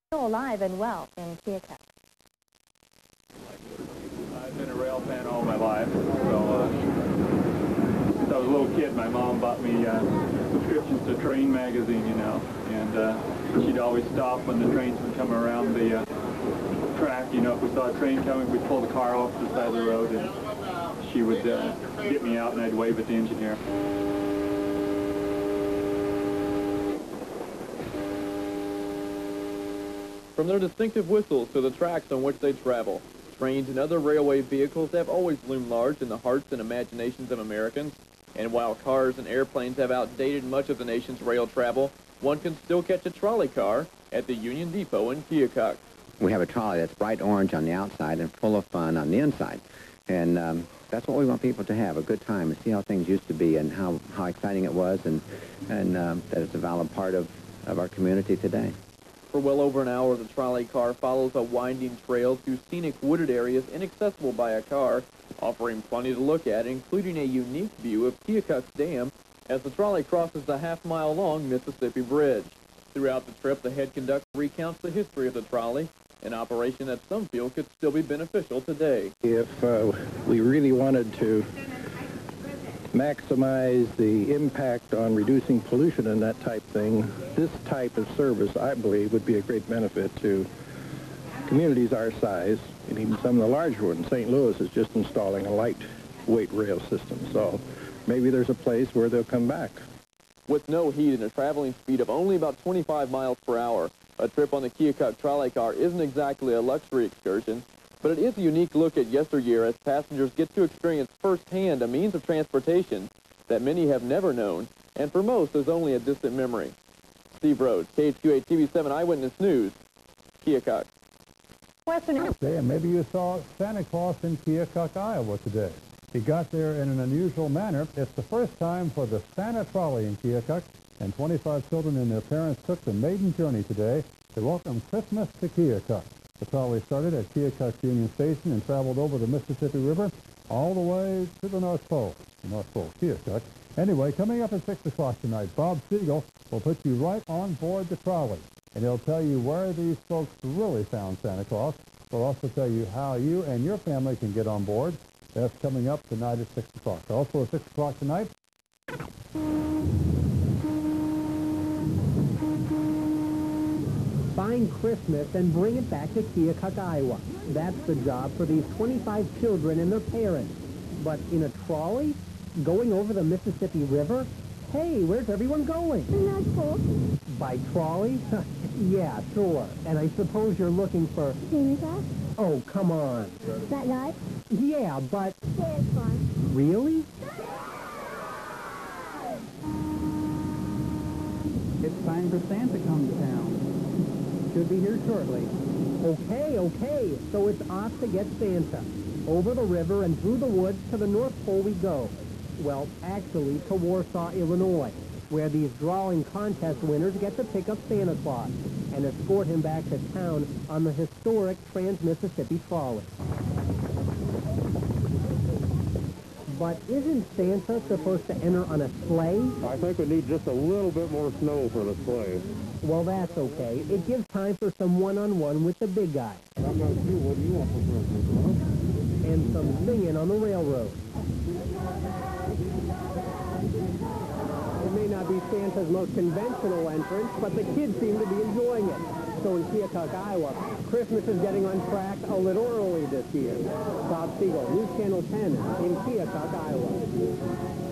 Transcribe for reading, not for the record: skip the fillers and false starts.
Still alive and well in Keokuk. I've been a rail fan all my life. So since I was a little kid, my mom bought me subscriptions to Train magazine, you know, and she'd always stop when the trains would come around the track. You know, if we saw a train coming, we'd pull the car off the side of the road, and she would get me out, and I'd wave at the engineer. From their distinctive whistles to the tracks on which they travel, trains and other railway vehicles have always loomed large in the hearts and imaginations of Americans. And while cars and airplanes have outdated much of the nation's rail travel, one can still catch a trolley car at the Union Depot in Keokuk. We have a trolley that's bright orange on the outside and full of fun on the inside. And that's what we want people to have, a good time, and see how things used to be and how exciting it was, and that it's a valid part of our community today. For well over an hour, the trolley car follows a winding trail through scenic wooded areas inaccessible by a car, offering plenty to look at, including a unique view of Keokuk's Dam as the trolley crosses the half-mile-long Mississippi Bridge. Throughout the trip, the head conductor recounts the history of the trolley, an operation that some feel could still be beneficial today. If we really wanted to maximize the impact on reducing pollution and that type thing, this type of service, I believe, would be a great benefit to communities our size, and even some of the larger ones. St. Louis is just installing a lightweight rail system, so maybe there's a place where they'll come back. With no heat and a traveling speed of only about 25 miles per hour, a trip on the Keokuk trolley car isn't exactly a luxury excursion, but it is a unique look at yesteryear as passengers get to experience firsthand a means of transportation that many have never known, and for most is only a distant memory. Steve Rhodes, KHQA TV7 Eyewitness News, Keokuk. And maybe you saw Santa Claus in Keokuk, Iowa today. He got there in an unusual manner. It's the first time for the Santa Trolley in Keokuk, and 25 children and their parents took the maiden journey today to welcome Christmas to Keokuk. The trolley started at Keokuk Union Station and traveled over the Mississippi River all the way to the North Pole, Keokuk. Anyway, coming up at 6 o'clock tonight, Bob Siegel will put you right on board the trolley, and he'll tell you where these folks really found Santa Claus. He'll also tell you how you and your family can get on board. That's coming up tonight at 6 o'clock. Also at 6 o'clock tonight, find Christmas and bring it back to Keokuk, Iowa. That's the job for these 25 children and their parents. But in a trolley? Going over the Mississippi River? Hey, where's everyone going? North Pole. By trolley? Yeah, sure. And I suppose you're looking for... Santa Claus? Oh, come on. That guy? Yeah, but... Santa Claus. Really? It's time for Santa to come to town. Should be here shortly. Okay. So it's off to get Santa. Over the river and through the woods to the North Pole we go. Well, actually, to Warsaw, Illinois, where these drawing contest winners get to pick up Santa Claus and escort him back to town on the historic Trans-Mississippi Trolley. But isn't Santa supposed to enter on a sleigh? I think we need just a little bit more snow for the sleigh. Well, that's okay. It gives time for some one-on-one with the big guy. How about you? What do you want for Christmas, huh? And some singing on the railroad. It may not be Santa's most conventional entrance, but the kids seem to be enjoying it. So in Keokuk, Iowa, Christmas is getting on track a little early this year. Bob Siegel, News Channel 10 in Keokuk, Iowa.